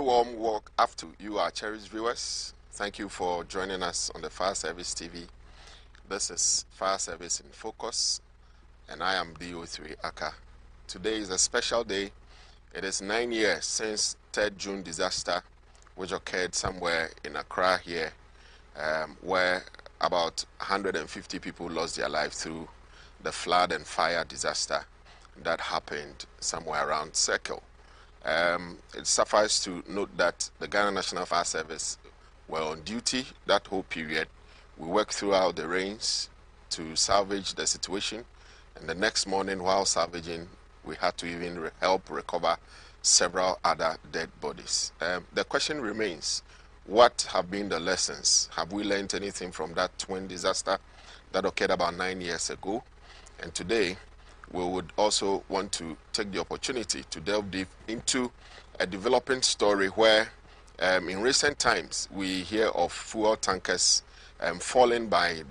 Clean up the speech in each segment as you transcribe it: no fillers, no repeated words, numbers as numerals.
warm welcome after you, our cherished viewers. Thank you for joining us on the Fire Service TV. This is Fire Service in Focus, and I am DO3 Aka. Today is a special day. It is 9 years since 3rd June disaster, which occurred somewhere in Accra here, where about 150 people lost their lives through the flood and fire disaster that happened somewhere around Circle. It suffices to note that the Ghana National Fire Service were on duty that whole period. We worked throughout the rains to salvage the situation, and the next morning while salvaging, we had to even help recover several other dead bodies. The question remains, what have been the lessons? Have we learned anything from that twin disaster that occurred about 9 years ago? And today, we would also want to take the opportunity to delve deep into a developing story where in recent times we hear of fuel tankers falling by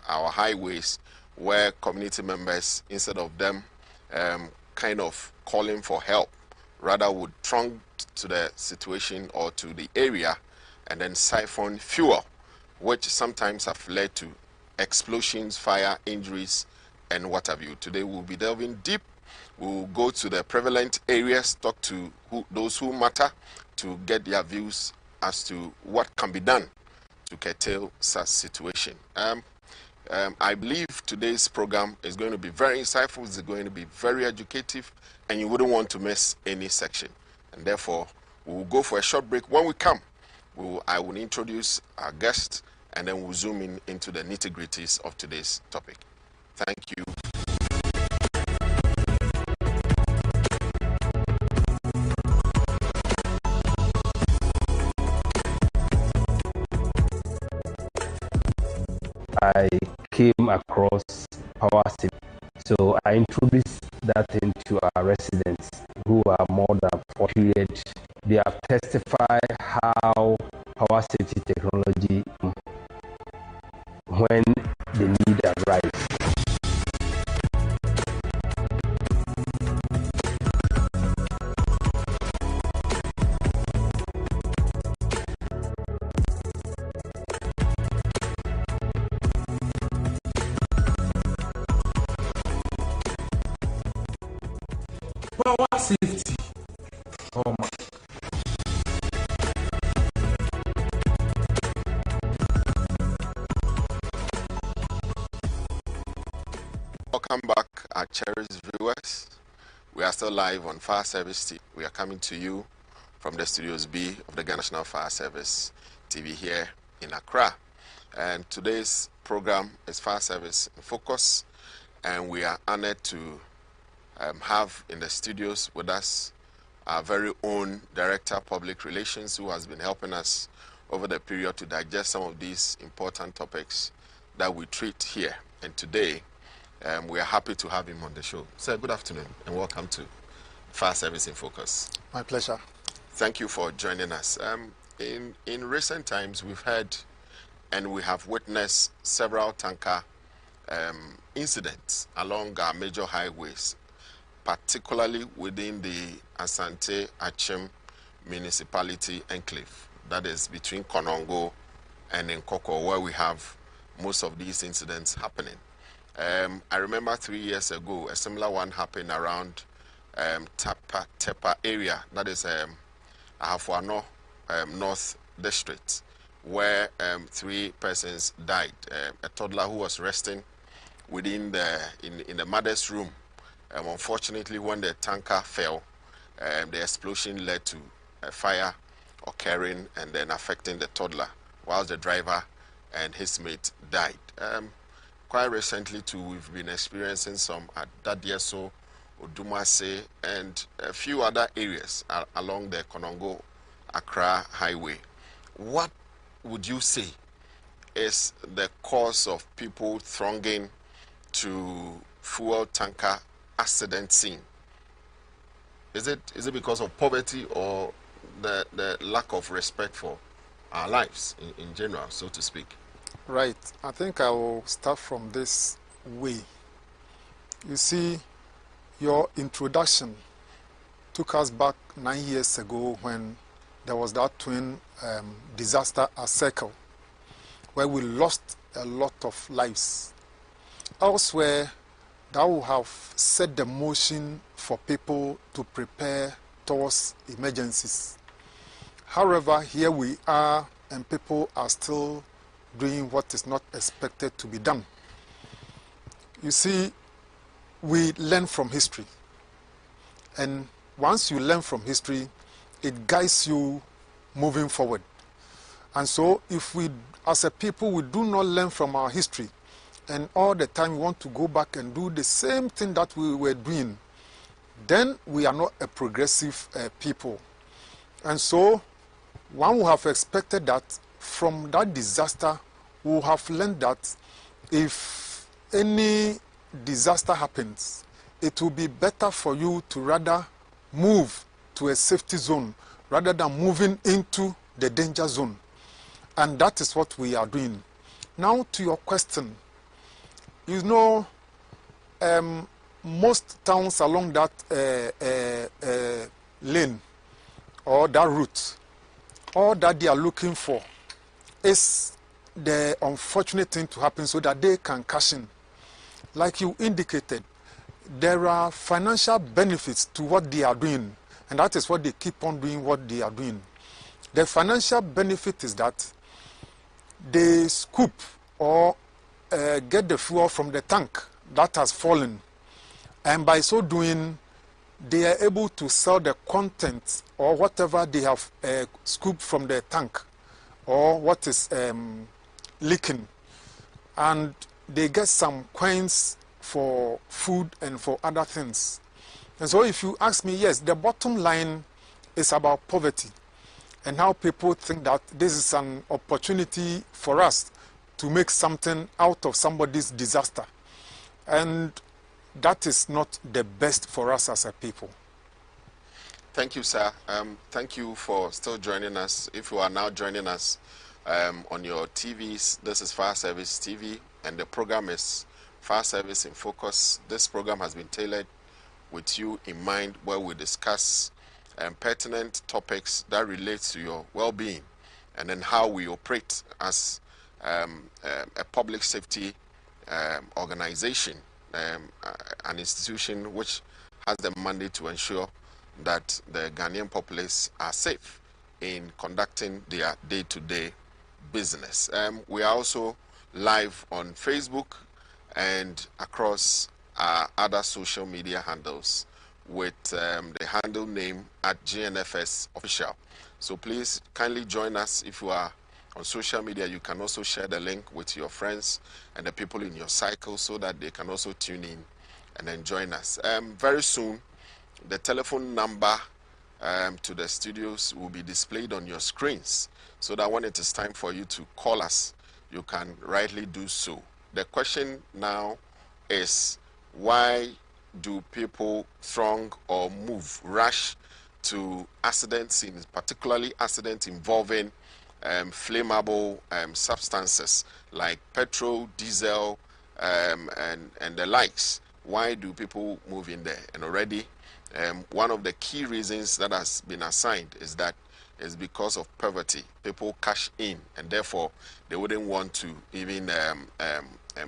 our highways, where community members, instead of them kind of calling for help, rather would throng to the situation or to the area and then siphon fuel, which sometimes have led to explosions, fire, injuries, and what have you. Today we'll be delving deep. We'll go to the prevalent areas, talk to those who matter, to get their views as to what can be done to curtail such situation. I believe today's program is going to be very insightful, it's going to be very educative, and you wouldn't want to miss any section. And therefore, we'll go for a short break. When we come, I will introduce our guest, and then we'll zoom into the nitty-gritties of today's topic. Thank you. I came across Power City, so I introduced that into our residents who are more than 40 years. They have testified how Power City technology, when the need arises. Power safety. Oh my. Welcome back, our cherished viewers. We are still live on Fire Service TV. We are coming to you from the Studios B of the Ghana National Fire Service TV here in Accra. And today's program is Fire Service in Focus, and we are honored to have in the studios with us our very own Director of Public Relations, who has been helping us over the period to digest some of these important topics that we treat here. And today, we are happy to have him on the show. Sir, good afternoon and welcome to Fire Service in Focus. My pleasure. Thank you for joining us. In recent times, we've heard and we have witnessed several tanker incidents along our major highways, particularly within the Asante Achim Municipality Enclave, that is between Konongo and Nkoko, where we have most of these incidents happening. I remember 3 years ago, a similar one happened around Tepa area, that is Ahafuano North District, where 3 persons died. A toddler who was resting within in the mother's room. Unfortunately, when the tanker fell, the explosion led to a fire occurring and then affecting the toddler, whilst the driver and his mate died. Quite recently, too, we've been experiencing some at Dadieso, Odumase, and a few other areas along the Konongo-Accra highway. What would you say is the cause of people thronging to fuel tanker accident scene? Is it because of poverty or the lack of respect for our lives in general, so to speak? Right. I think I will start from this way. You see, your introduction took us back 9 years ago when there was that twin disaster at Circle, where we lost a lot of lives. Elsewhere, that will have set the motion for people to prepare towards emergencies. However, here we are, and people are still doing what is not expected to be done. You see, we learn from history. And once you learn from history, it guides you moving forward. And so if we, as a people, we do not learn from our history, and all the time we want to go back and do the same thing that we were doing, then we are not a progressive people. And so one would have expected that from that disaster, we would have learned that if any disaster happens, it will be better for you to rather move to a safety zone rather than moving into the danger zone. And that is what we are doing. Now to your question, you know, most towns along that lane or that route, all that they are looking for is the unfortunate thing to happen so that they can cash in. Like you indicated, there are financial benefits to what they are doing, and that is what they keep on doing what they are doing. The financial benefit is that they scoop or get the fuel from the tank that has fallen, and by so doing, they are able to sell the content or whatever they have scooped from the tank or what is leaking, and they get some coins for food and for other things. And so if you ask me, yes, the bottom line is about poverty and how people think that this is an opportunity for us to make something out of somebody's disaster. And that is not the best for us as a people. Thank you, sir. Thank you for still joining us. If you are now joining us on your TVs, this is Fire Service TV, and the program is Fire Service in Focus. This program has been tailored with you in mind, where we discuss pertinent topics that relate to your well-being, and then how we operate as a public safety organization, an institution which has the mandate to ensure that the Ghanaian populace are safe in conducting their day-to-day business. We are also live on Facebook and across other social media handles with the handle name at GNFS Official. So please kindly join us. If you are on social media, you can also share the link with your friends and the people in your cycle so that they can also tune in and then join us. Very soon, the telephone number to the studios will be displayed on your screens, so that when it is time for you to call us, you can rightly do so. The question now is, why do people throng or rush to accident scenes, particularly accidents involving flammable substances like petrol, diesel, and the likes? Why do people move in there? And already, one of the key reasons that has been assigned is that it's because of poverty. People cash in, and therefore they wouldn't want to even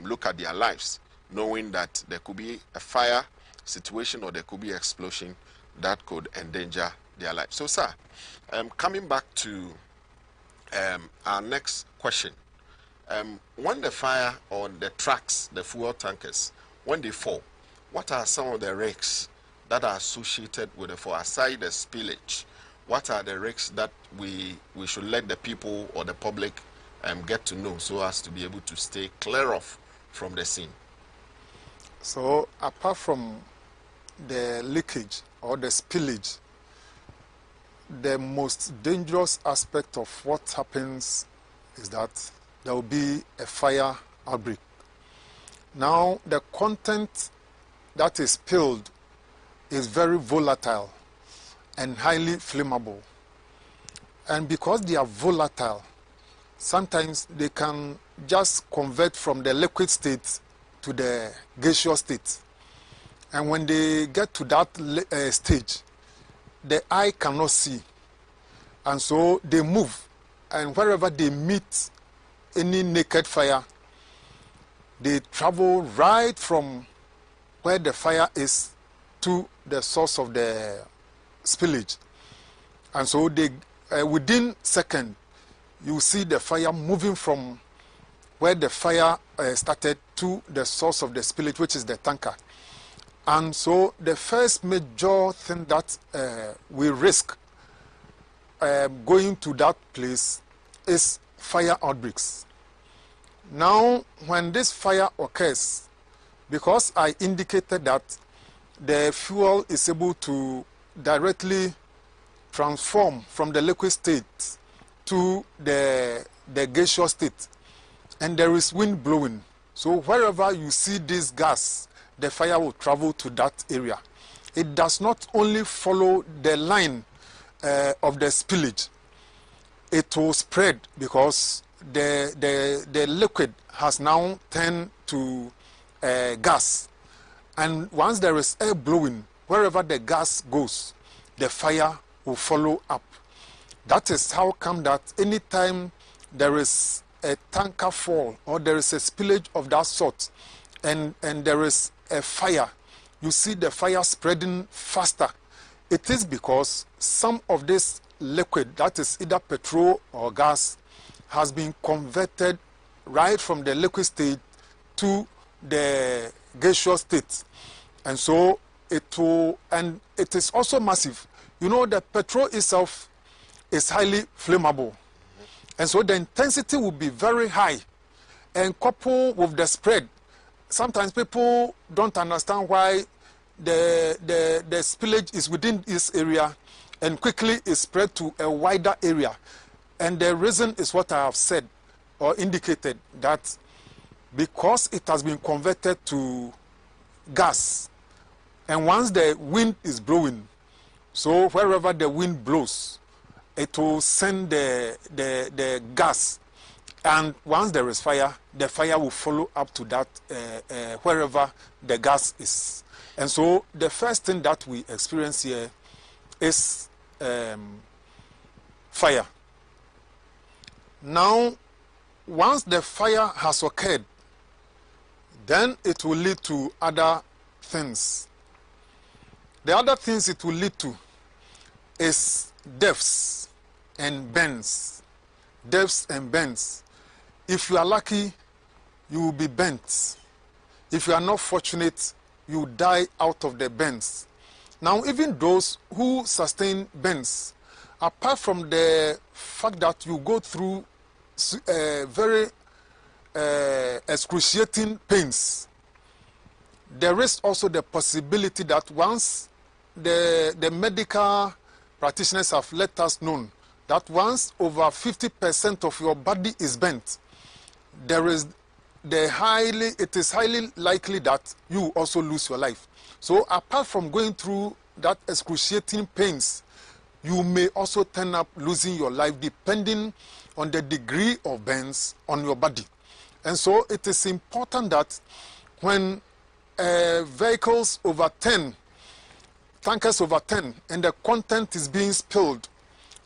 look at their lives, knowing that there could be a fire situation or there could be an explosion that could endanger their life. So, sir, coming back to our next question, when the fire on the trucks, the fuel tankers, when they fall, what are some of the risks that are associated with the fall? Aside the spillage, what are the risks that we should let the people or the public get to know so as to be able to stay clear of from the scene? So apart from the leakage or the spillage, the most dangerous aspect of what happens is that there will be a fire outbreak. Now, the content that is spilled is very volatile and highly flammable. And because they are volatile, sometimes they can just convert from the liquid state to the gaseous state. And when they get to that stage, the eye cannot see. And so they move, and wherever they meet any naked fire, they travel right from where the fire is to the source of the spillage. And so they, within seconds, you see the fire moving from where the fire started to the source of the spillage, which is the tanker. And so the first major thing that we risk going to that place is fire outbreaks. Now, when this fire occurs, because I indicated that the fuel is able to directly transform from the liquid state to the gaseous state, and there is wind blowing. So wherever you see this gas, the fire will travel to that area. It does not only follow the line of the spillage, it will spread because the liquid has now turned to gas. And once there is air blowing, wherever the gas goes, the fire will follow up. That is how come that anytime there is a tanker fall or there is a spillage of that sort and there is a fire, you see the fire spreading faster. It is because some of this liquid, that is either petrol or gas, has been converted right from the liquid state to the gaseous state. And so it will, and it is also massive. You know, the petrol itself is highly flammable. And so the intensity will be very high. And coupled with the spread, sometimes people don't understand why the spillage is within this area and quickly is spread to a wider area. And the reason is what I have said or indicated, that because it has been converted to gas, and once the wind is blowing, so wherever the wind blows, it will send the gas, and once there is fire, the fire will follow up to that wherever the gas is. And so the first thing that we experience here is fire. Now, once the fire has occurred, then it will lead to other things. The other things it will lead to is deaths and burns. Deaths and burns. If you are lucky, you will be burnt. If you are not fortunate, you die out of the burns. Now, even those who sustain burns, apart from the fact that you go through very excruciating pains, there is also the possibility that once the medical practitioners have let us know that once over 50% of your body is burnt, it is highly likely that you also lose your life. So apart from going through that excruciating pains, you may also turn up losing your life depending on the degree of burns on your body. And so it is important that when vehicles over 10, tankers over 10, and the content is being spilled,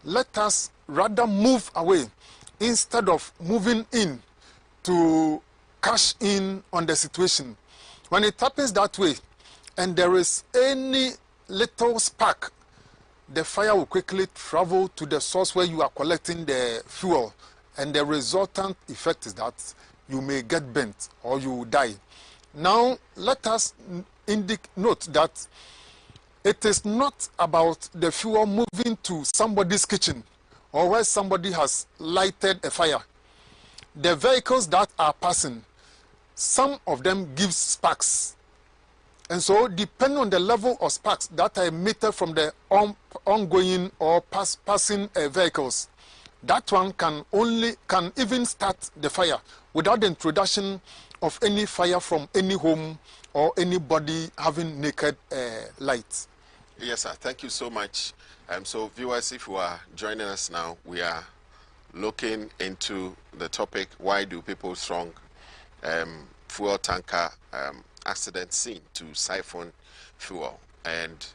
let us rather move away instead of moving in to cash in on the situation. When it happens that way, and there is any little spark, the fire will quickly travel to the source where you are collecting the fuel, and the resultant effect is that you may get burnt or you will die. Now, let us note that it is not about the fuel moving to somebody's kitchen or where somebody has lighted a fire. The vehicles that are passing, some of them give sparks. And so, depending on the level of sparks that are emitted from the ongoing or passing vehicles, that one can even start the fire without the introduction of any fire from any home or anybody having naked light. Yes, sir. Thank you so much. So, viewers, if you are joining us now, we are looking into the topic, why do people strong fuel tanker accident scene to siphon fuel? And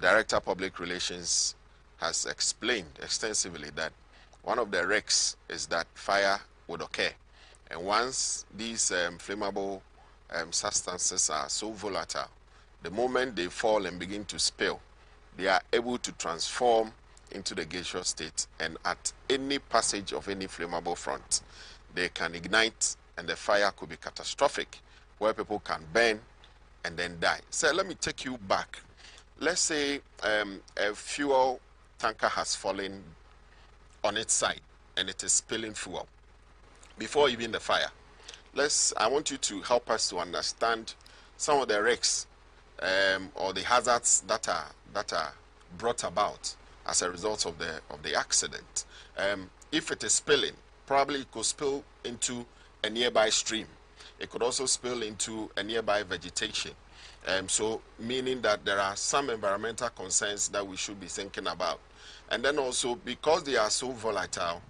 Director Public Relations has explained extensively that one of the risks is that fire would occur. And once these flammable substances are so volatile, the moment they fall and begin to spill, they are able to transform into the gaseous state, and at any passage of any flammable front, they can ignite, and the fire could be catastrophic, where people can burn and then die. So let me take you back. Let's say a fuel tanker has fallen on its side and it is spilling fuel before even the fire. I want you to help us to understand some of the risks or the hazards that are brought about as a result of the accident. If it is spilling, probably it could spill into a nearby stream. It could also spill into a nearby vegetation. So meaning that there are some environmental concerns that we should be thinking about. And then also, because they are so volatile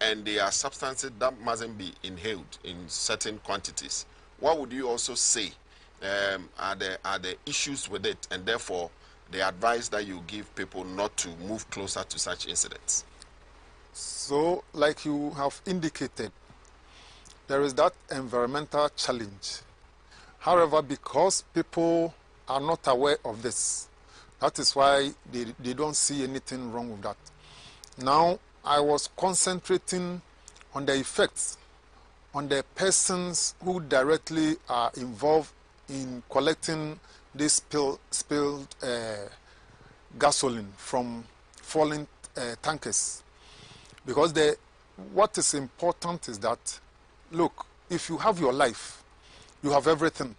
and they are substances that mustn't be inhaled in certain quantities, what would you also say are the issues with it, and therefore the advice that you give people not to move closer to such incidents? So, like you have indicated, there is that environmental challenge. However, because people are not aware of this, that is why they don't see anything wrong with that. Now, I was concentrating on the effects on the persons who directly are involved in collecting this spilled gasoline from falling tankers. Because what is important is that, look, if you have your life, you have everything.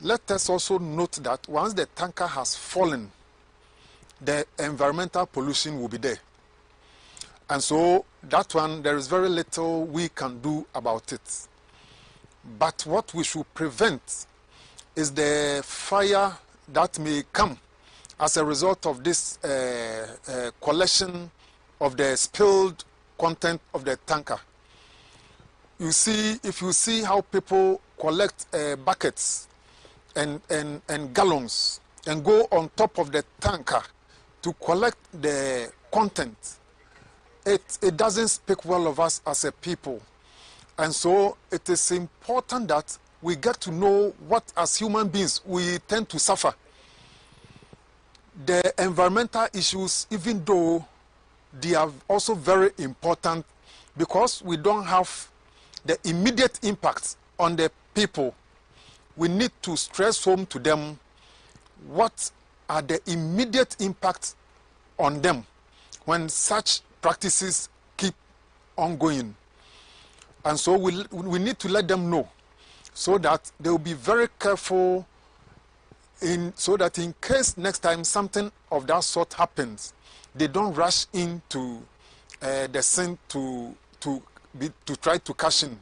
Let us also note that once the tanker has fallen, the environmental pollution will be there. And so that one, there is very little we can do about it. But what we should prevent is the fire that may come as a result of this collection of the spilled content of the tanker. You see, if you see how people collect buckets and gallons and go on top of the tanker to collect the content, it doesn't speak well of us as a people. And so it is important that we get to know what, as human beings, we tend to suffer. The environmental issues, even though they are also very important, because we don't have the immediate impact on the people, we need to stress home to them what are the immediate impacts on them when such practices keep ongoing. And so we need to let them know, so that they will be very careful, so that in case next time something of that sort happens, they don't rush into the scene to try to cash in.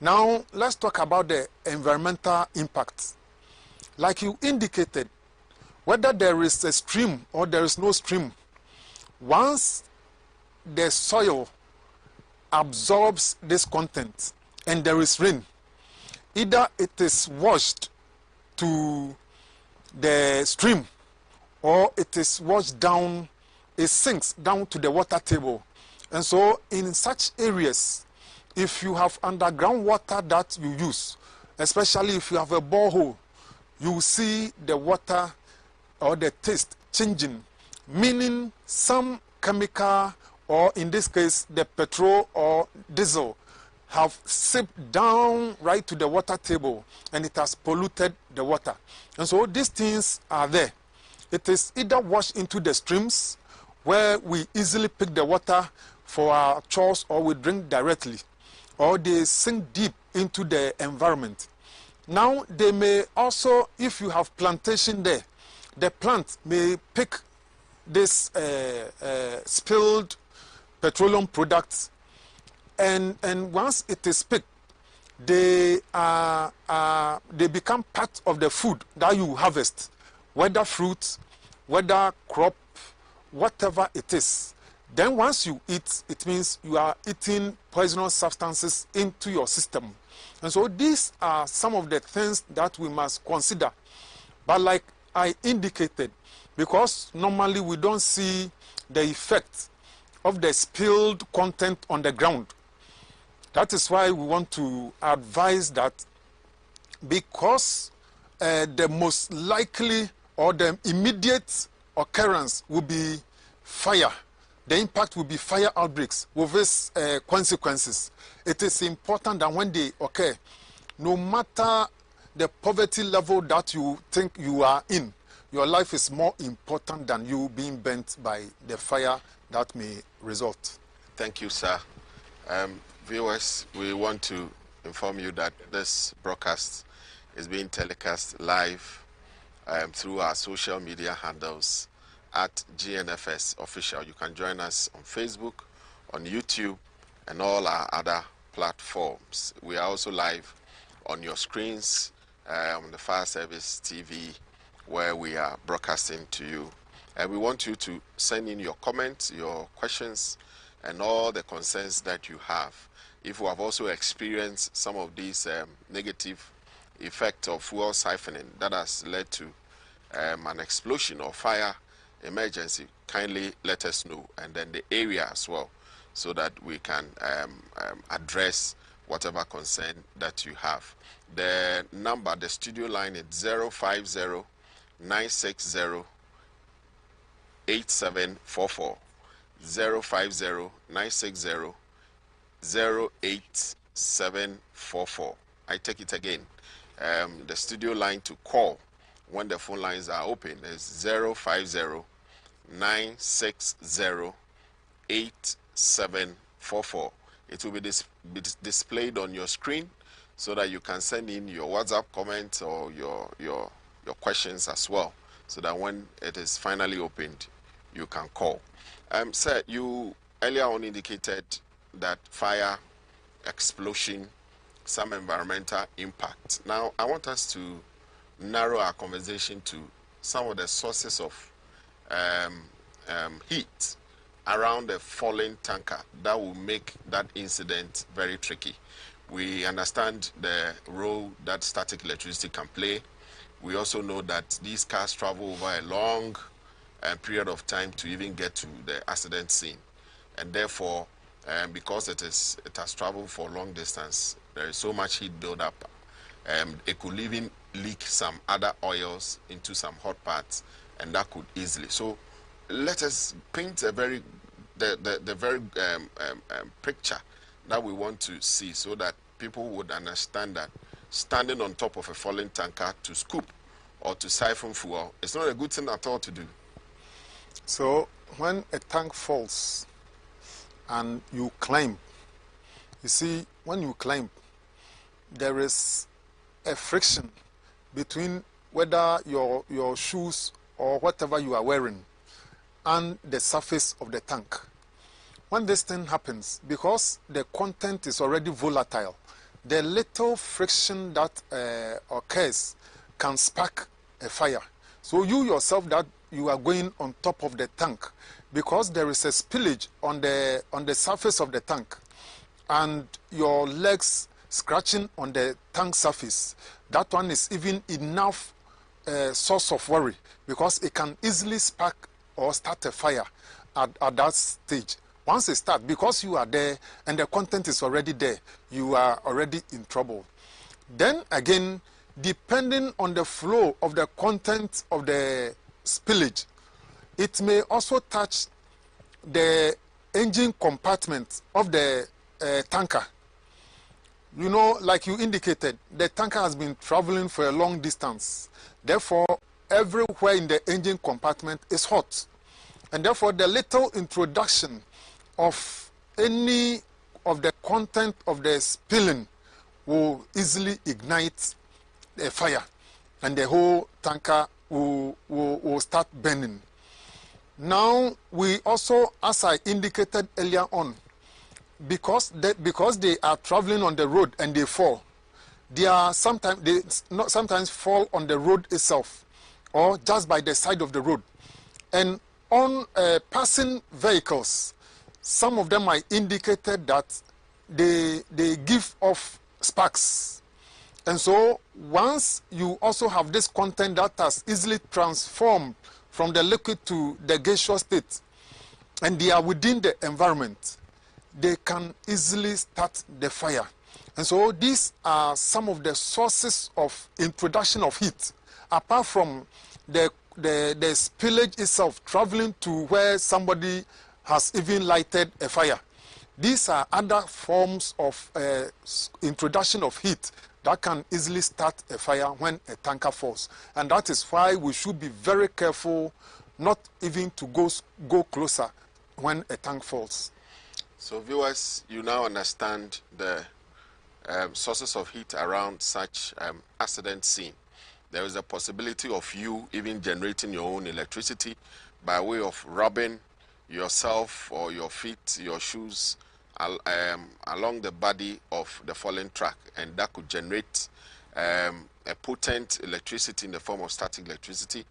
Now, let's talk about the environmental impact. Like you indicated, whether there is a stream or there is no stream, once the soil absorbs this content and there is rain, either it is washed to the stream or it is washed down, it sinks down to the water table. And so in such areas, if you have underground water that you use, especially if you have a borehole, you will see the water or the taste changing, meaning some chemical, or in this case the petrol or diesel, have seeped down right to the water table and it has polluted the water. And so these things are there. It is either washed into the streams where we easily pick the water for our chores or we drink directly, or they sink deep into the environment. Now they may also, if you have plantation there, the plant may pick this spilled petroleum products, and once it is picked, they become part of the food that you harvest, whether fruit, whether crop, whatever it is. Then once you eat, it means you are eating poisonous substances into your system. And so these are some of the things that we must consider. But like I indicated, because normally we don't see the effect of the spilled content on the ground. That is why we want to advise that, because the most likely or the immediate occurrence will be fire, the impact will be fire outbreaks with its consequences. It is important that when they occur, no matter the poverty level that you think you are in, your life is more important than you being burnt by the fire that may result. Thank you, sir. Viewers, we want to inform you that this broadcast is being telecast live through our social media handles at GNFS Official. You can join us on Facebook, on YouTube, and all our other platforms. We are also live on your screens on the Fire Service TV, where we are broadcasting to you. And we want you to send in your comments, your questions, and all the concerns that you have. If you have also experienced some of these negative effects of fuel siphoning that has led to an explosion or fire emergency, kindly let us know, and then the area as well, so that we can address whatever concern that you have. The number, the studio line is 050-960-8744. 050-960-08744. I take it again. The studio line to call when the phone lines are open is 050-960-8744. It will be displayed on your screen so that you can send in your WhatsApp comments or your questions as well, so that when it is finally opened, you can call. Sir, you earlier on indicated that fire, explosion, some environmental impact. Now, I want us to narrow our conversation to some of the sources of heat around the falling tanker that will make that incident very tricky. We understand the role that static electricity can play. We also know that these cars travel over a long period of time to even get to the accident scene, and therefore, because it has traveled for a long distance, there is so much heat buildup. It could even leak some other oils into some hot parts, and that could easily. So, let us paint a very picture that we want to see, so that people would understand that standing on top of a falling tanker to scoop or to siphon fuel is not a good thing at all to do. So when a tank falls and you climb, you see, when you climb, there is a friction between whether your shoes or whatever you are wearing and the surface of the tank. When this thing happens, because the content is already volatile, the little friction that occurs can spark a fire. So you yourself, that you are going on top of the tank, because there is a spillage on the surface of the tank, and your legs scratching on the tank surface, that one is even enough source of worry, because it can easily spark or start a fire at that stage. Once it starts, because you are there and the content is already there, you are already in trouble. Then again, depending on the flow of the content of the spillage, it may also touch the engine compartment of the tanker. You know, like you indicated, the tanker has been traveling for a long distance. Therefore, everywhere in the engine compartment is hot. And therefore, the little introduction of any of the content of the spilling will easily ignite a fire, and the whole tanker will start burning. Now, we also, as I indicated earlier on, because they are traveling on the road and they fall, they sometimes fall on the road itself or just by the side of the road. And on passing vehicles, some of them are indicated that they give off sparks. And so once you also have this content that has easily transformed from the liquid to the gaseous state, and they are within the environment, they can easily start the fire. And so these are some of the sources of introduction of heat, apart from the spillage itself traveling to where somebody has even lighted a fire. These are other forms of introduction of heat that can easily start a fire when a tanker falls. And that is why we should be very careful not even to go closer when a tank falls. So viewers, you now understand the sources of heat around such accident scene. There is a possibility of you even generating your own electricity by way of rubbing yourself or your feet, your shoes along the body of the fallen truck, and that could generate a potent electricity in the form of static electricity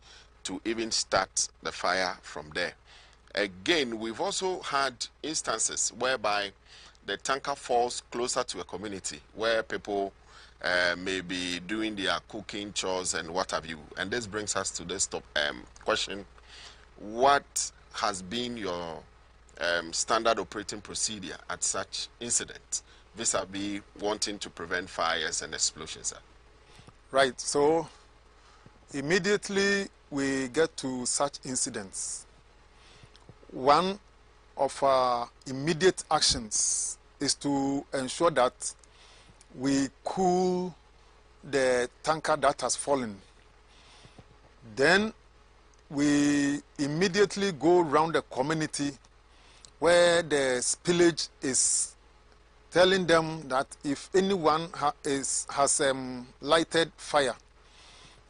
to even start the fire from there. Again, we've also had instances whereby the tanker falls closer to a community where people may be doing their cooking chores and what have you. And this brings us to this question. What has been your standard operating procedure at such incidents vis-a-vis wanting to prevent fires and explosions, sir? Right, so immediately we get to such incidents, one of our immediate actions is to ensure that we cool the tanker that has fallen. Then we immediately go around the community where the spillage is, telling them that if anyone has lighted fire,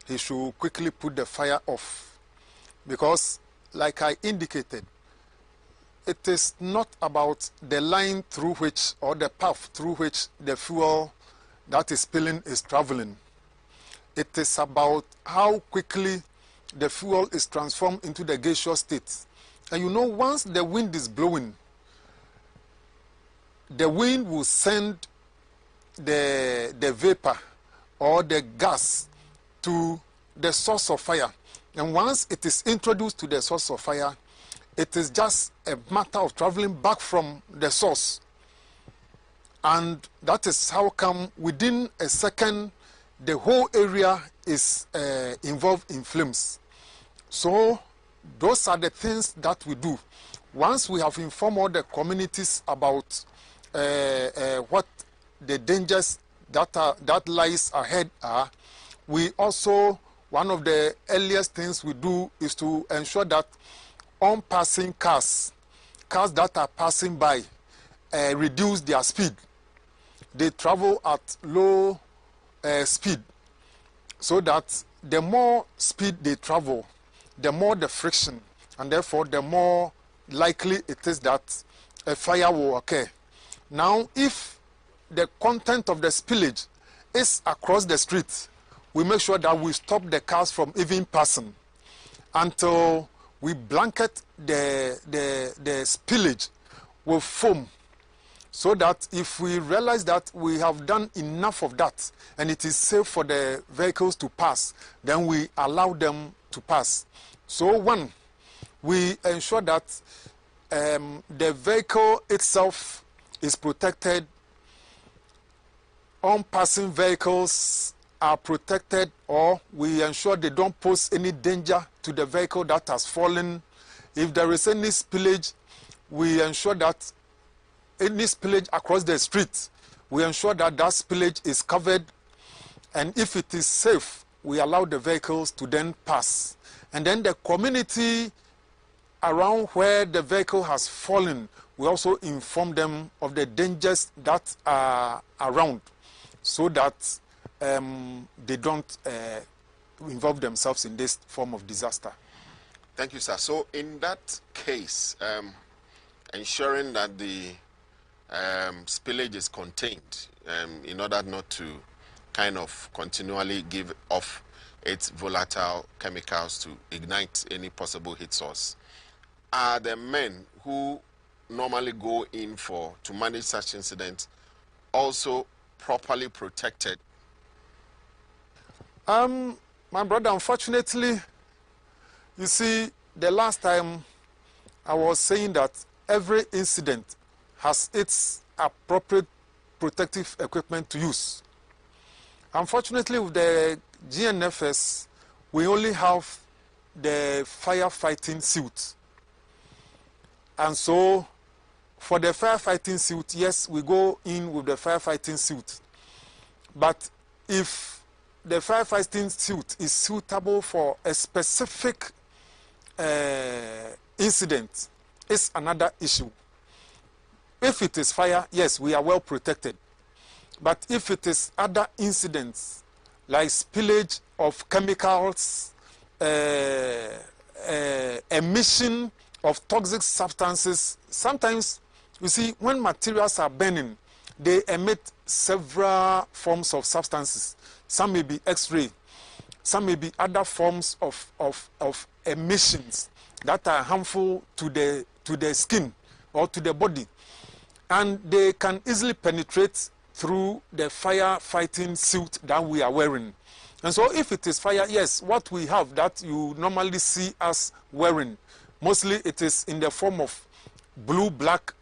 he should quickly put the fire off. Because, like I indicated, it is not about the line through which, or the path through which the fuel that is spilling is traveling. It is about how quickly the fuel is transformed into the gaseous state. And you know, once the wind is blowing, the wind will send the vapor or the gas to the source of fire. And once it is introduced to the source of fire, it is just a matter of traveling back from the source. And that is how come within a second, the whole area is involved in flames. So those are the things that we do. Once we have informed all the communities about what the dangers that lies ahead are, we also, one of the earliest things we do is to ensure that on passing cars that are passing by, reduce their speed. They travel at low speed, so that the more speed they travel, the more the friction, and therefore the more likely it is that a fire will occur. Now, if the content of the spillage is across the street, we make sure that we stop the cars from even passing until we blanket the spillage with foam, so that if we realize that we have done enough of that and it is safe for the vehicles to pass, then we allow them to pass. So one, we ensure that the vehicle itself is protected, on-passing vehicles are protected, or we ensure they don't pose any danger to the vehicle that has fallen. If there is any spillage, we ensure that any spillage across the street, we ensure that that spillage is covered, and if it is safe, we allow the vehicles to then pass. And then the community around where the vehicle has fallen, we also inform them of the dangers that are around, so that they don't involve themselves in this form of disaster. Thank you, sir. So in that case, ensuring that the spillage is contained in order not to kind of continually give off its volatile chemicals to ignite any possible heat source, are the men who normally go in to manage such incidents also properly protected? My brother, unfortunately, you see, the last time I was saying that every incident has its appropriate protective equipment to use. Unfortunately, with the GNFS, we only have the firefighting suit. And so, for the firefighting suit, yes, we go in with the firefighting suit. But if the firefighting suit is suitable for a specific incident, it's another issue. If it is fire, yes, we are well protected. But if it is other incidents, like spillage of chemicals, emission of toxic substances, sometimes, you see, when materials are burning, they emit several forms of substances. Some may be X-ray, some may be other forms of emissions that are harmful to the skin or to the body. And they can easily penetrate through the firefighting suit that we are wearing. And so if it is fire, yes, what we have that you normally see us wearing, mostly it is in the form of blue-black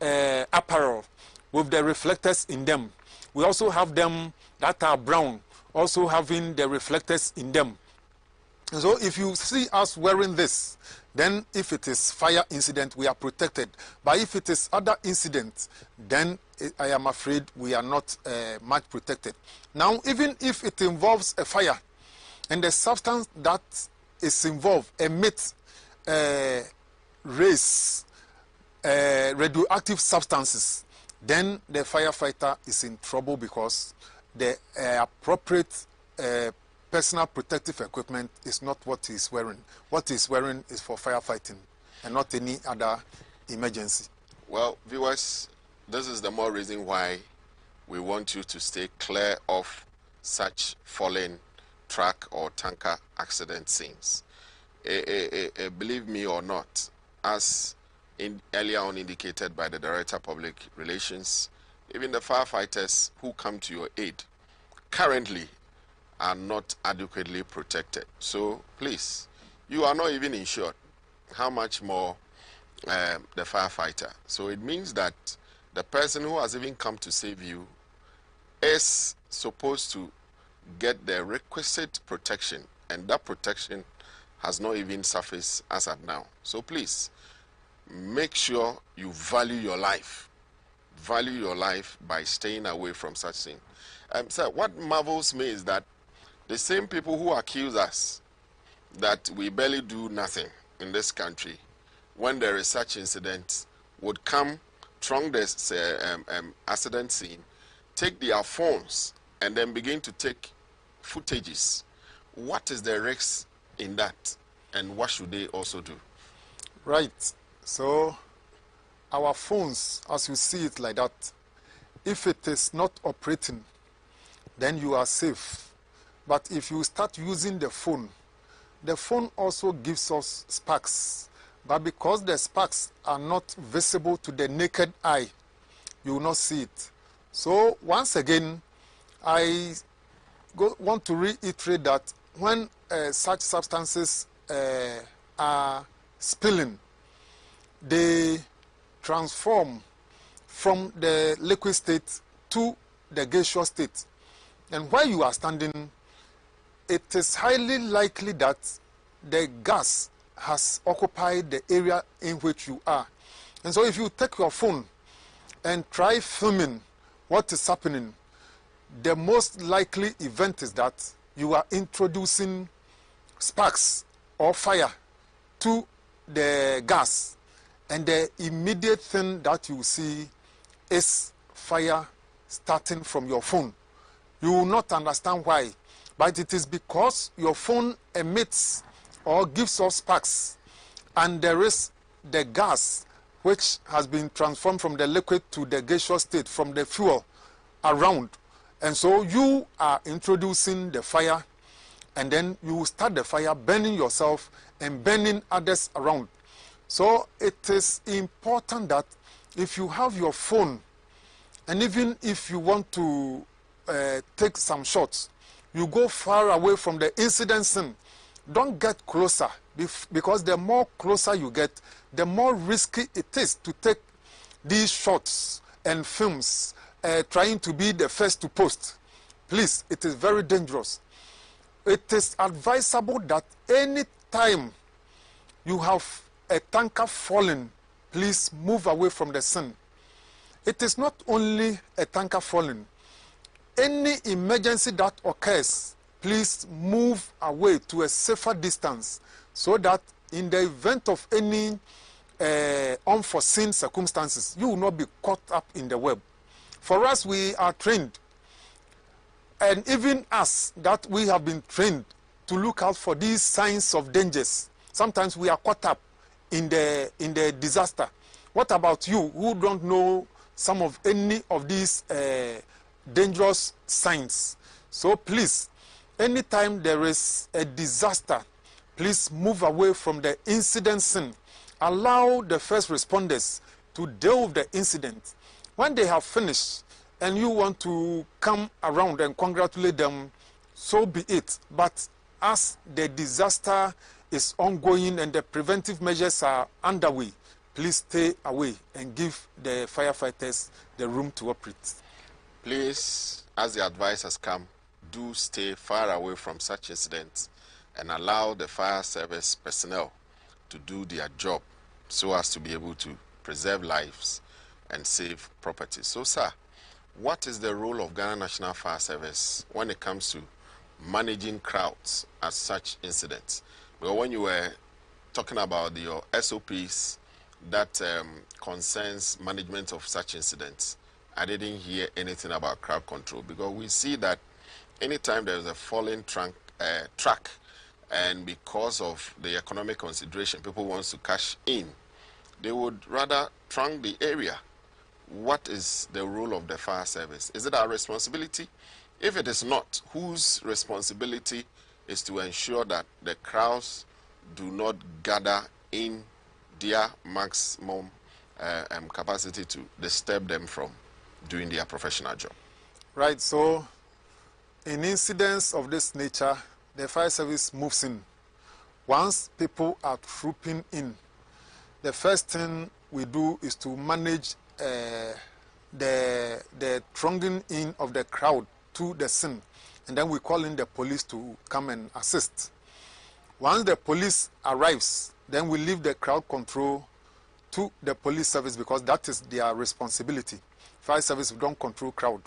apparel with the reflectors in them. We also have them that are brown, also having the reflectors in them. And so if you see us wearing this, then if it is fire incident, we are protected. But if it is other incident, then I am afraid we are not much protected. Now, even if it involves a fire, and the substance that is involved emits rays, radioactive substances, then the firefighter is in trouble because the appropriate personal protective equipment is not what he's wearing. What he's wearing is for firefighting and not any other emergency. Well, viewers, this is the more reason why we want you to stay clear of such fallen truck or tanker accident scenes. Believe me or not, as earlier on indicated by the Director of Public Relations, even the firefighters who come to your aid currently are not adequately protected. So please, you are not even insured. How much more the firefighter? So it means that the person who has even come to save you is supposed to get the requisite protection, and that protection has not even surfaced as at now. So please, make sure you value your life. Value your life by staying away from such things. Sir, what marvels me is that the same people who accuse us that we barely do nothing in this country, when there is such incident, would come, throng this accident scene, take their phones, and then begin to take footages. What is the risk in that, and what should they also do? Right. So, our phones, as you see it like that, if it is not operating, then you are safe. But if you start using the phone also gives us sparks. But because the sparks are not visible to the naked eye, you will not see it. So once again, I want to reiterate that when such substances are spilling, they transform from the liquid state to the gaseous state. And while you are standing, it is highly likely that the gas has occupied the area in which you are. And so if you take your phone and try filming what is happening, the most likely event is that you are introducing sparks or fire to the gas. And the immediate thing that you see is fire starting from your phone. You will not understand why. But it is because your phone emits or gives off sparks, and there is the gas which has been transformed from the liquid to the gaseous state from the fuel around. And so you are introducing the fire, and then you start the fire burning yourself and burning others around. So it is important that if you have your phone, and even if you want to take some shots, you go far away from the incident scene don't get closer, because the more closer you get, the more risky it is to take these shots and films trying to be the first to post. Please, it is very dangerous. It is advisable that any time you have a tanker falling, please move away from the scene. It is not only a tanker falling. Any emergency that occurs, please move away to a safer distance, so that in the event of any unforeseen circumstances, you will not be caught up in the web. For us, we are trained, and even us, that we have been trained to look out for these signs of dangers. Sometimes we are caught up in the disaster. What about you who don't know some of any of these dangerous signs? So please, anytime there is a disaster, please move away from the incident scene. Allow the first responders to deal with the incident. When they have finished and you want to come around and congratulate them, so be it. But as the disaster is ongoing and the preventive measures are underway, please stay away and give the firefighters the room to operate. Please, as the advice has come, do stay far away from such incidents and allow the fire service personnel to do their job so as to be able to preserve lives and save property. So, sir, what is the role of Ghana National Fire Service when it comes to managing crowds at such incidents? Well, when you were talking about your SOPs that concerns management of such incidents, I didn't hear anything about crowd control, because we see that anytime there is a falling track, and because of the economic consideration, people want to cash in, they would rather trunk the area. What is the role of the fire service? Is it our responsibility? If it is not, whose responsibility is to ensure that the crowds do not gather in their maximum capacity to disturb them from doing their professional job? Right, so in incidents of this nature, the fire service moves in. Once people are trooping in, the first thing we do is to manage the thronging in of the crowd to the scene, and then we call in the police to come and assist. Once the police arrives, then we leave the crowd control to the police service, because that is their responsibility. Fire service don't control crowd,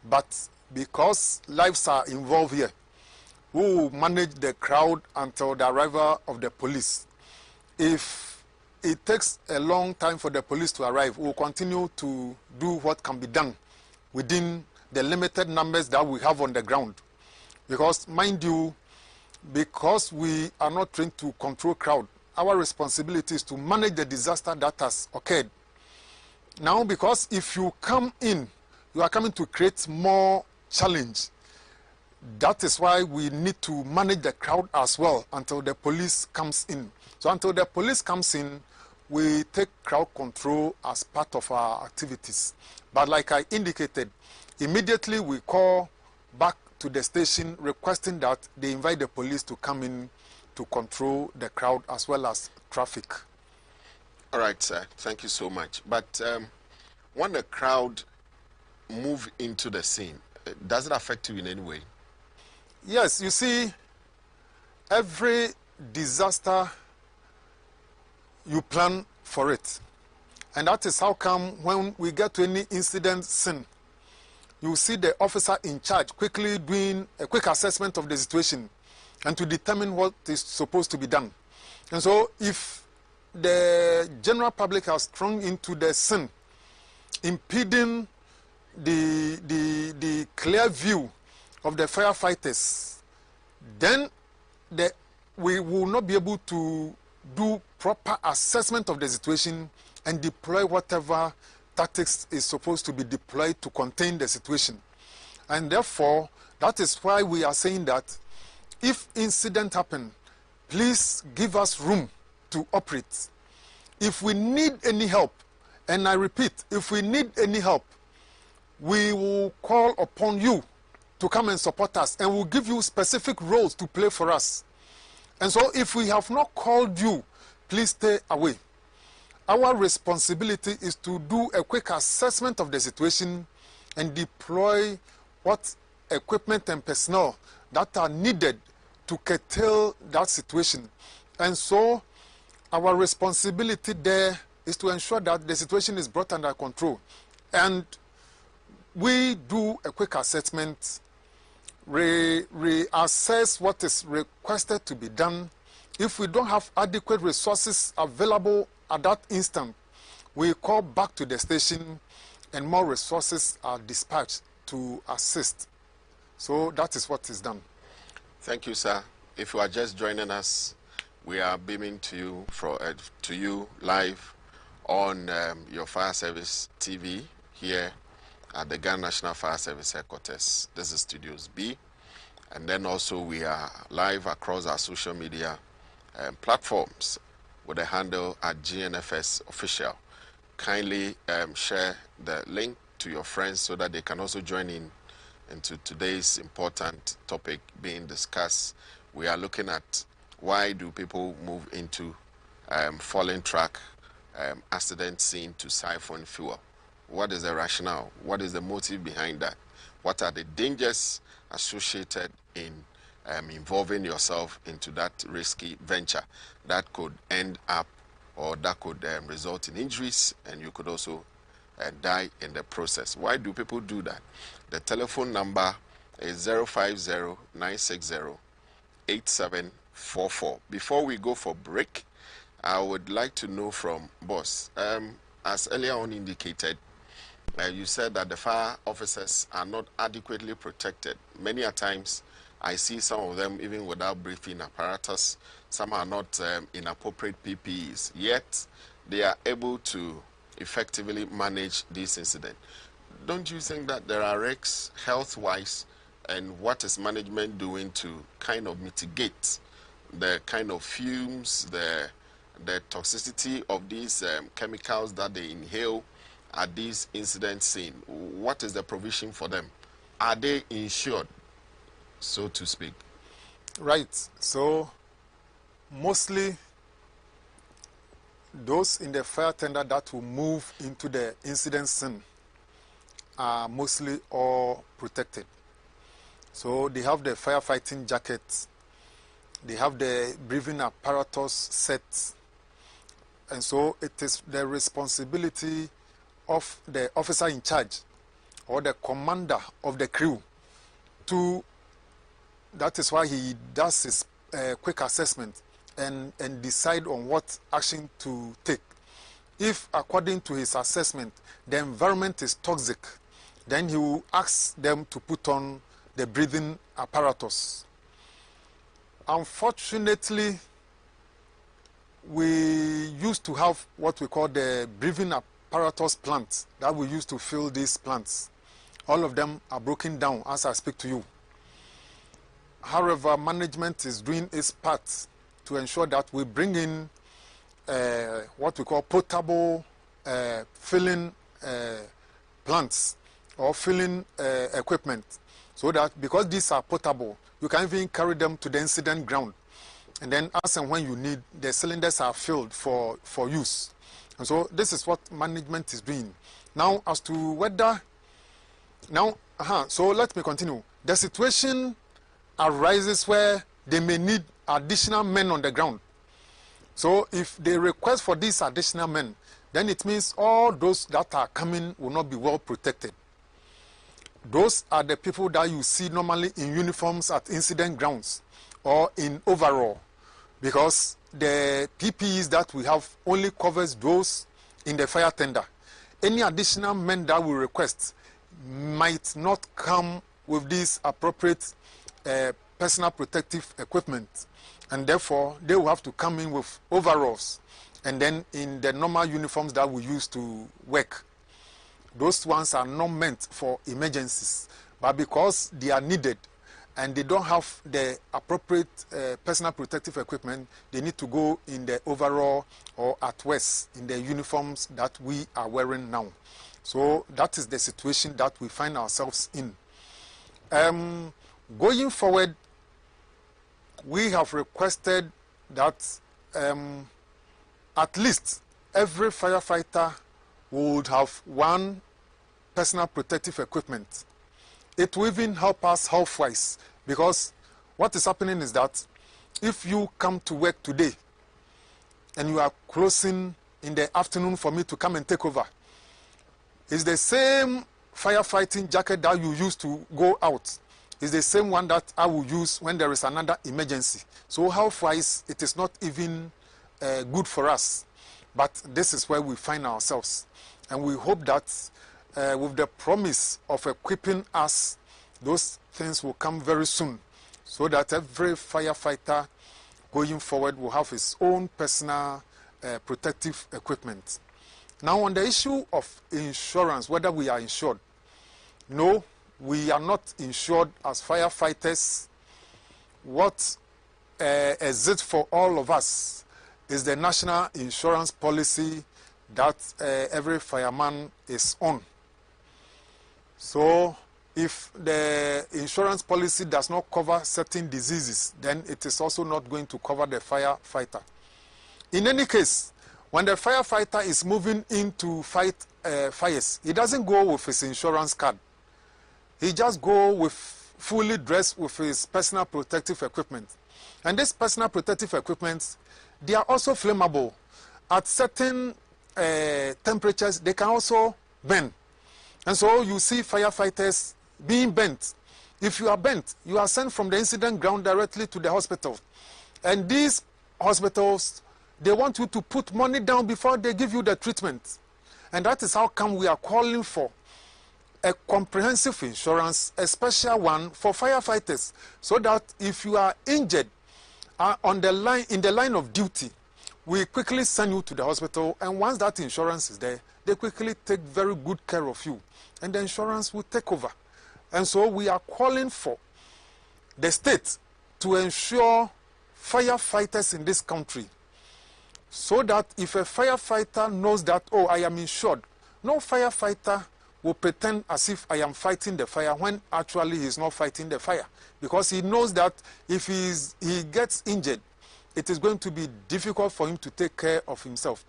but because lives are involved here, we will manage the crowd until the arrival of the police. If it takes a long time for the police to arrive, we will continue to do what can be done within the limited numbers that we have on the ground. Because, mind you, because we are not trained to control crowd, our responsibility is to manage the disaster that has occurred. Now, because if you come in, you are coming to create more challenge. That is why we need to manage the crowd as well until the police comes in. So until the police comes in, we take crowd control as part of our activities. But like I indicated, immediately we call back to the station requesting that they invite the police to come in to control the crowd as well as traffic. All right, sir. Thank you so much. But when the crowd move into the scene, does it affect you in any way? Yes, you see, every disaster, you plan for it. And that is how come when we get to any incident scene, you see the officer in charge quickly doing a quick assessment of the situation and to determine what is supposed to be done. And so if the general public has thrown into the scene, impeding the clear view of the firefighters, then we will not be able to do proper assessment of the situation and deploy whatever tactics is supposed to be deployed to contain the situation. And therefore, that is why we are saying that if incident happen, please give us room to operate. If we need any help, and I repeat, if we need any help, we will call upon you to come and support us, and we'll give you specific roles to play for us. And so if we have not called you, please stay away. Our responsibility is to do a quick assessment of the situation and deploy what equipment and personnel that are needed to curtail that situation. And so our responsibility there is to ensure that the situation is brought under control. And we do a quick assessment, reassess what is requested to be done. If we don't have adequate resources available at that instant, we call back to the station and more resources are dispatched to assist. So that is what is done. Thank you, sir. If you are just joining us, we are beaming to you live on your fire service TV here at the Ghana National Fire Service Headquarters. This is Studios B. And then also we are live across our social media platforms with the handle at GNFS Official. Kindly share the link to your friends so that they can also join in into today's important topic being discussed. We are looking at why do people move into falling truck accident scene to siphon fuel. What is the rationale? What is the motive behind that? What are the dangers associated in involving yourself into that risky venture that could end up or that could result in injuries, and you could also die in the process? Why do people do that? The telephone number is 050-960-8744. Before we go for break, I would like to know from Boss, as earlier on indicated, you said that the fire officers are not adequately protected. Many a times, I see some of them even without breathing apparatus. Some are not in appropriate PPEs. Yet, they are able to effectively manage this incident. Don't you think that there are risks health-wise, and what is management doing to kind of mitigate the kind of fumes, the toxicity of these chemicals that they inhale at this incident scene? What is the provision for them? Are they insured, so to speak? Right. So mostly those in the fire tender that will move into the incident scene are mostly all protected. So they have the firefighting jackets, they have the breathing apparatus set, and so it is the responsibility of the officer in charge or the commander of the crew to, that is why he does his quick assessment and decide on what action to take. If according to his assessment the environment is toxic, then he will ask them to put on the breathing apparatus. Unfortunately, we used to have what we call the breathing apparatus plants that we used to fill these plants. All of them are broken down as I speak to you. However, management is doing its part to ensure that we bring in what we call portable filling plants or filling equipment, so that because these are portable, you can even carry them to the incident ground, and then as and when you need, the cylinders are filled for use. And so this is what management is doing. Now, as to whether so let me continue. The situation arises where they may need additional men on the ground. So if they request for these additional men, then it means all those that are coming will not be well protected. Those are the people that you see normally in uniforms at incident grounds or in overall, because the PPEs that we have only covers those in the fire tender. Any additional men that we request might not come with this appropriate personal protective equipment, and therefore they will have to come in with overalls and then in the normal uniforms that we use to work. Those ones are not meant for emergencies, but because they are needed and they don't have the appropriate personal protective equipment, they need to go in the overall or at worst in the uniforms that we are wearing now. So that is the situation that we find ourselves in. Going forward, we have requested that at least every firefighter would have one personal protective equipment. It will even help us health-wise, because what is happening is that if you come to work today and you are closing in the afternoon for me to come and take over, it's the same firefighting jacket that you use to go out. It's the same one that I will use when there is another emergency. So health-wise, it is not even good for us. But this is where we find ourselves. And we hope that with the promise of equipping us, those things will come very soon, so that every firefighter going forward will have his own personal protective equipment. Now, on the issue of insurance, whether we are insured, no, we are not insured as firefighters. What exists for all of us is the national insurance policy that every fireman is on. So if the insurance policy does not cover certain diseases, then it is also not going to cover the firefighter. In any case, when the firefighter is moving in to fight fires, he doesn't go with his insurance card. He just go with fully dressed with his personal protective equipment. And this personal protective equipment, they are also flammable. At certain temperatures, they can also burn. And so you see firefighters being bent. If you are bent, you are sent from the incident ground directly to the hospital. And these hospitals, they want you to put money down before they give you the treatment. And that is how come we are calling for a comprehensive insurance, a special one for firefighters, so that if you are injured on the line, in the line of duty, we quickly send you to the hospital, and once that insurance is there, they quickly take very good care of you, and the insurance will take over. And so we are calling for the state to ensure firefighters in this country, so that if a firefighter knows that, oh, I am insured, no firefighter will pretend as if I am fighting the fire when actually he is not fighting the fire, because he knows that if he gets injured, it is going to be difficult for him to take care of himself.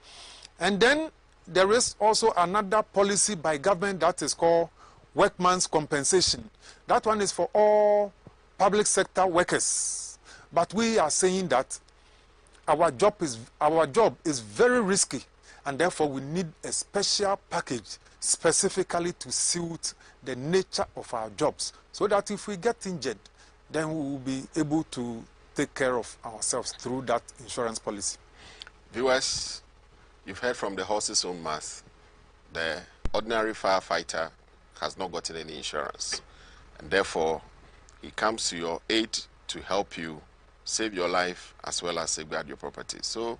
And then there is also another policy by government that is called workman's compensation. That one is for all public sector workers. But we are saying that our job is very risky, and therefore we need a special package specifically to suit the nature of our jobs, so that if we get injured, then we will be able to take care of ourselves through that insurance policy. Viewers, you've heard from the horse's own mouth. The ordinary firefighter has not gotten any insurance, and therefore he comes to your aid to help you save your life as well as safeguard your property. So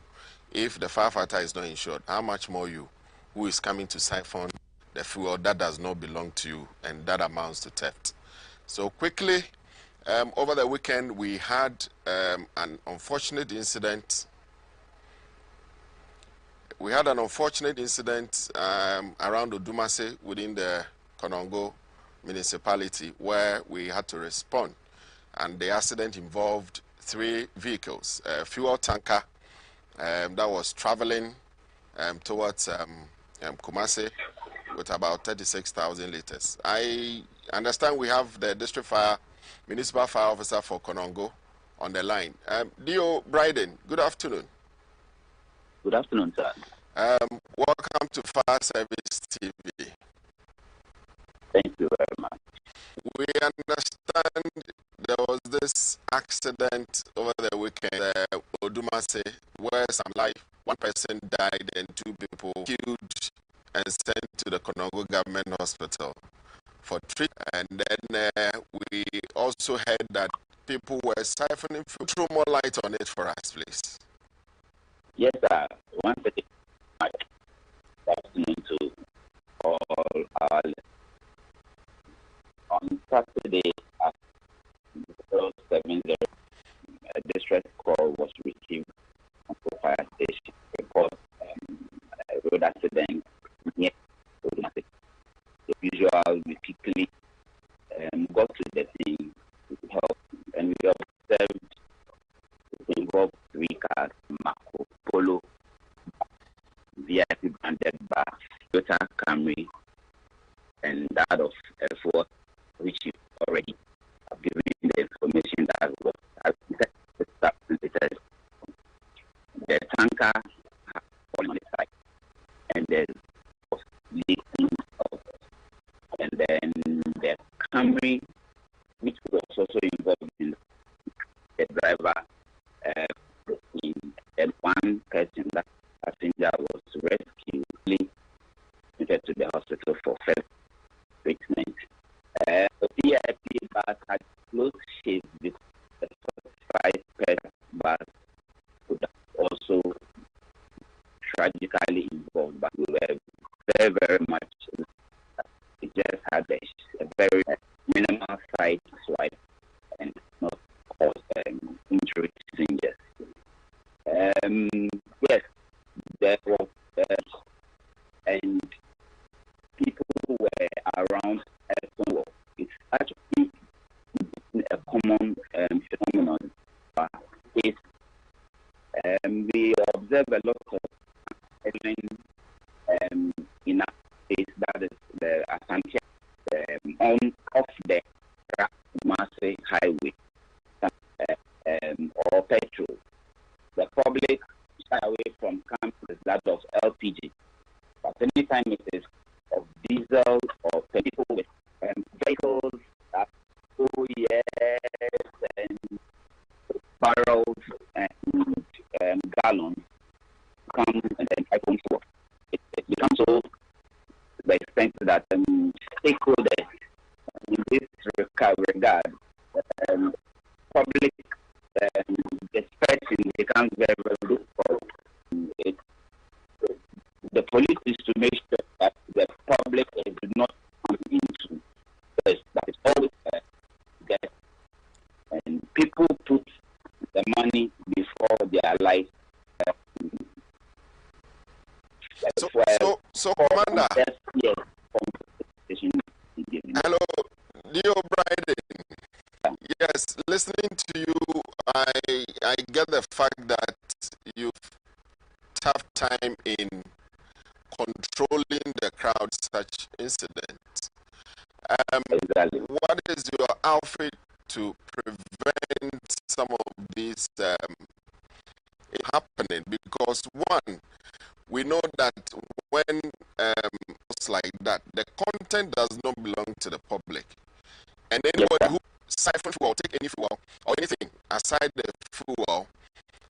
if the firefighter is not insured, how much more you, who is coming to siphon the fuel that does not belong to you, and that amounts to theft. So quickly, over the weekend we had an unfortunate incident. We had an unfortunate incident around Odumase within the Konongo municipality, where we had to respond, and the accident involved 3 vehicles, a fuel tanker that was traveling towards Kumasi with about 36,000 liters. I understand we have the municipal fire officer for Konongo on the line. Dio Bryden, good afternoon. Good afternoon, sir. Welcome to Fire Service TV. Thank you very much. We understand there was this accident over the weekend, Odumase, where one person died and 2 people killed and sent to the Konongo Government Hospital for treatment. And then we also heard that people were siphoning. Throw more light on it for us, please. Yes, sir. Once again, good afternoon to all our listeners. On Saturday at 12:70, a distress call was received from the fire station report a road accident near Odumase. The visual, we quickly got to the scene to help, and we observed Marco Polo VIP branded by Toyota Camry, and that of F4, which you already have given the information that was the tanker has fallen on the side, and there's leaking out. And then the Camry, which was also involved in the driver, and one person, that passenger, was rescued, taken to the hospital for first treatment. The VIP bus had close shave with the 45 bus could also tragically involved, but we were very, very much. It just had a very minimal side swipe and not cause injury to injuries. Yes, there was, and people who were around Stonewall. It's actually a common phenomenon. We observe a lot of in a place that is the Asante on off the Kumasi highway or petrol. The public shy away from campus that of LPG, but anytime it is of diesel or people with vehicles that and barrels and gallons come and then type on for. It becomes so to the extent that stakeholders in this regard, public inspection becomes very, very difficult. The police is to make sure that the public is not come into this. That is always there. And people put the money before their life. So, Commander. Yes. Hello, Leo Bryden. Yes, listening to you, I get the fact that you've tough time in controlling the crowd such incidents. Exactly. What is your outfit to prevent some of these happening? Because one, we know that when it's like that, the content does not belong to the public, and anybody who siphon fuel, take any fuel or anything aside the fuel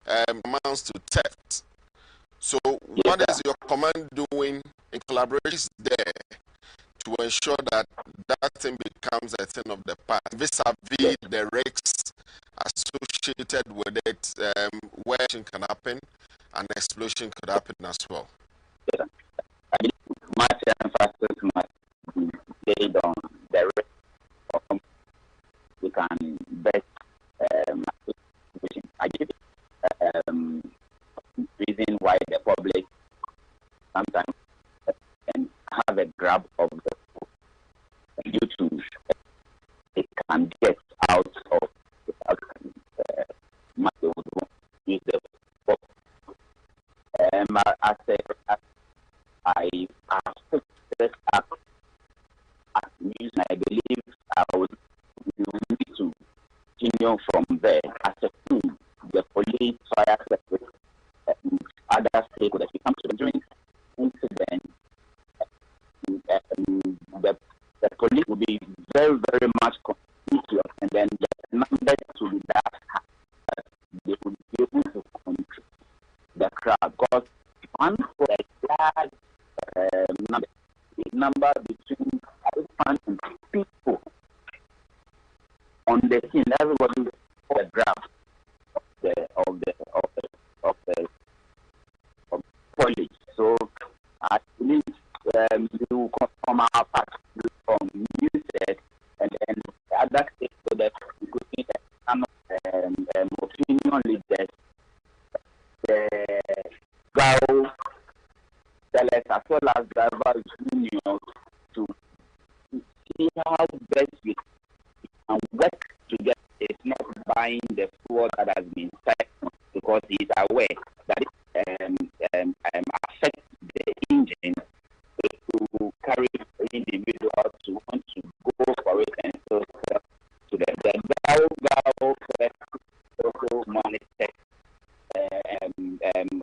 amounts to theft. So, what is your command doing in collaboration there to ensure that that thing becomes a thing of the past, vis-a-vis the risks associated with it, where it can happen, an explosion could happen as well? I think much emphasis must be laid on the risk we can best I give reason why the public sometimes can have a grab of the due to it can get out of use the I have put this up as news, and I believe I would need to continue from there as a team, the police, fire service, and other stakeholders. We come to the during incident, the police will be very, very much conspicuous, and then the numbers will be that they will be able to control the crowd. Because one for a large number between and people on the scene, everybody for a graph of the police. So I believe we will come from our part from music, and then the other stakeholders, including some opinion leaders, the GAO sellers as well as drivers union, to see how best we can work together. It's not buying the fuel that has been siphoned, because he's aware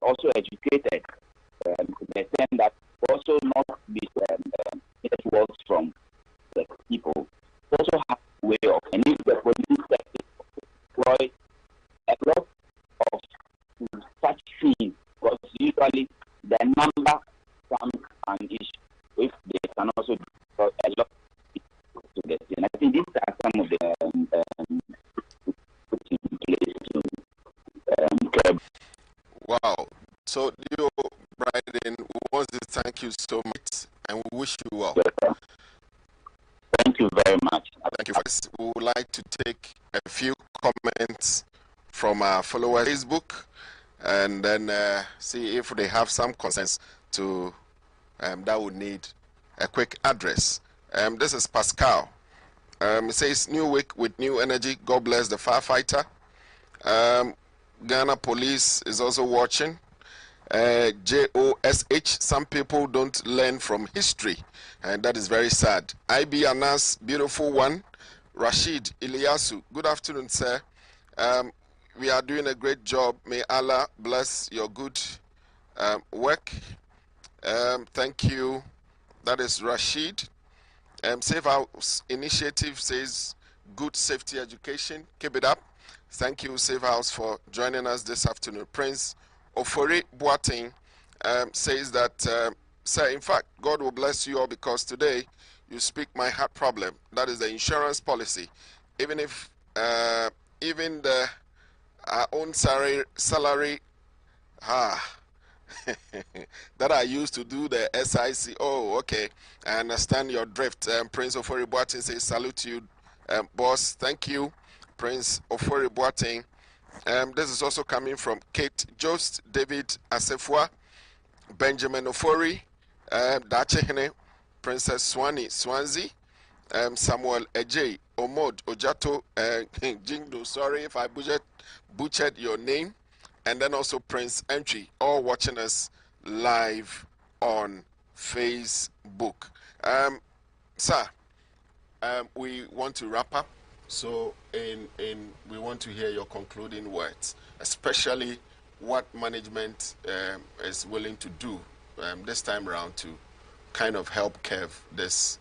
also educated to the extent that also not be words from the people. Also have a way of, and if the police employ a lot of such things, because usually the number comes an issue. If they can also do a lot to the scene. I think these are some of the put in place to curb. Wow. So, Leo Bryden, we want to thank you so much and we wish you well. Yes, thank you very much. Thank you. First, we would like to take a few comments from our followers on Facebook and then see if they have some concerns to that would need a quick address. This is Pascal. It says, new week with new energy. God bless the firefighter. Ghana police is also watching. JOSH, some people don't learn from history, and that is very sad. IB Anas, beautiful one. Rashid Iliasu, good afternoon, sir. We are doing a great job. May Allah bless your good work. Thank you. That is Rashid. Safe House Initiative says good safety education. Keep it up. Thank you, Safe House, for joining us this afternoon. Prince Ofori Boateng says that, sir, in fact, God will bless you all because today you speak my heart problem. That is the insurance policy. Even if, even the our own salary that I used to do the SIC. Oh, okay. I understand your drift. Prince Ofori Boateng says, salute to you, boss. Thank you, Prince Ofori Boateng. This is also coming from Kate Jost, David Asefua, Benjamin Ofori, Dachehene, Princess Swansea, Samuel Ejay, Omod Ojato, Jingdo, sorry if I butchered your name, and then also Prince Entry, all watching us live on Facebook. Sir, we want to wrap up, so we want to hear your concluding words, especially what management is willing to do this time around to kind of help curb this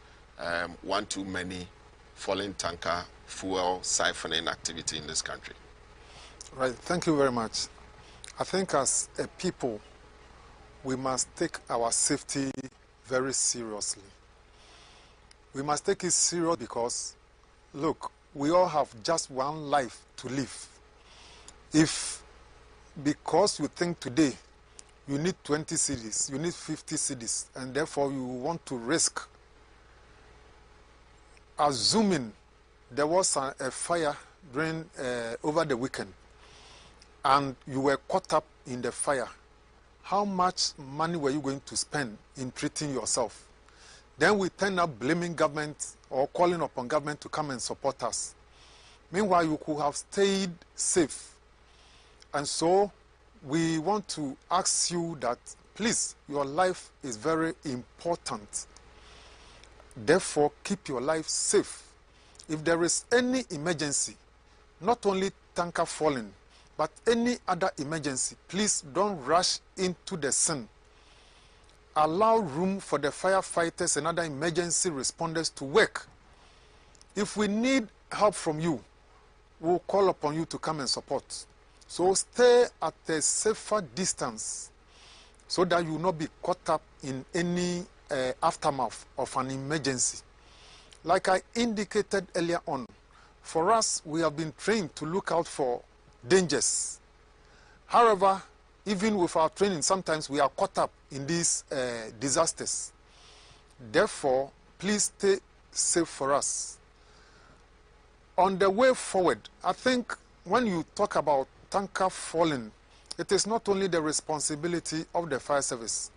one too many falling tanker fuel siphoning activity in this country. Right, thank you very much. I think as a people, we must take our safety very seriously. We must take it serious because, look, we all have just one life to live. If, because you think today you need 20 cedis, you need 50 cedis, and therefore you want to risk, assuming there was a fire during over the weekend, and you were caught up in the fire, how much money were you going to spend in treating yourself? Then we turn up blaming government or calling upon government to come and support us. Meanwhile, you could have stayed safe. And so we want to ask you that, please, your life is very important. Therefore, keep your life safe. If there is any emergency, not only tanker falling, but any other emergency, please don't rush into the scene. Allow room for the firefighters and other emergency responders to work. If we need help from you, we'll call upon you to come and support. So stay at a safer distance so that you will not be caught up in any aftermath of an emergency. Like I indicated earlier on, for us, we have been trained to look out for dangers. However, even with our training, sometimes we are caught up in these disasters. Therefore, please stay safe for us. On the way forward, I think when you talk about tanker falling, it is not only the responsibility of the fire service.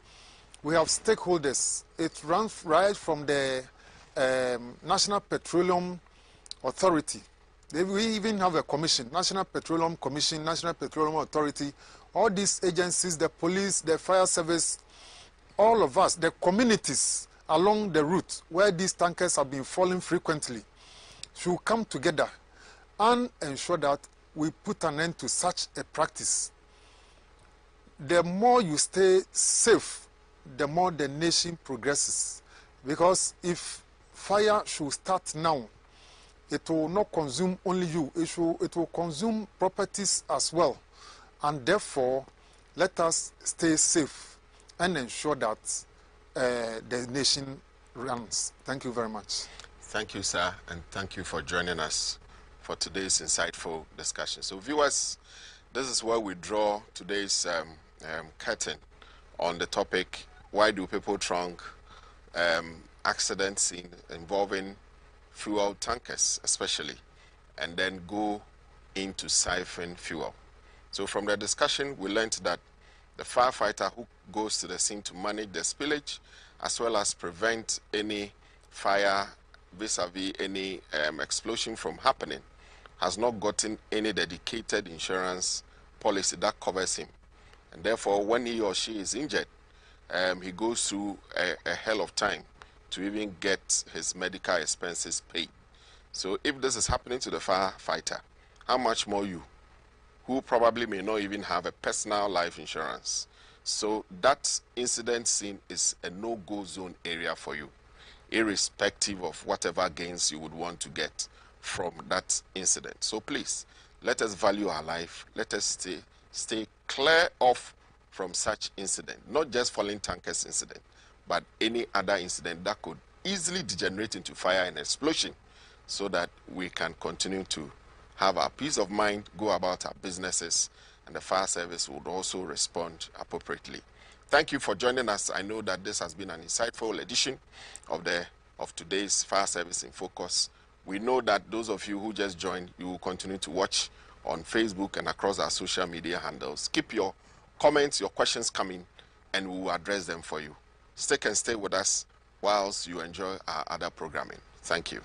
We have stakeholders. It runs right from the National Petroleum Authority. We even have a commission, National Petroleum Commission, National Petroleum Authority, all these agencies, the police, the fire service, all of us, the communities along the route where these tankers have been falling frequently, should come together and ensure that we put an end to such a practice. the more you stay safe, the more the nation progresses. Because if fire should start now, it will not consume only you, it will consume properties as well. And therefore, let us stay safe and ensure that the nation runs. Thank you very much. Thank you, sir, and thank you for joining us for today's insightful discussion. So, viewers, this is where we draw today's curtain on the topic, why do people trunk accidents involving fuel tankers especially, and then go into siphon fuel. So from the discussion, we learned that the firefighter who goes to the scene to manage the spillage as well as prevent any fire vis-a-vis any explosion from happening has not gotten any dedicated insurance policy that covers him. And therefore, when he or she is injured, he goes through a hell of time to even get his medical expenses paid. So if this is happening to the firefighter, how much more you, who probably may not even have a personal life insurance? So that incident scene is a no-go zone area for you, irrespective of whatever gains you would want to get from that incident. So please, let us value our life. Let us stay clear off from such incident, not just falling tankers incident, but any other incident that could easily degenerate into fire and explosion, so that we can continue to have our peace of mind, go about our businesses, and the fire service would also respond appropriately. Thank you for joining us. I know that this has been an insightful edition of today's Fire Service in Focus. We know that those of you who just joined, you will continue to watch on Facebook and across our social media handles. Keep your comments, your questions coming, and we will address them for you. Stick and stay with us whilst you enjoy our other programming. Thank you.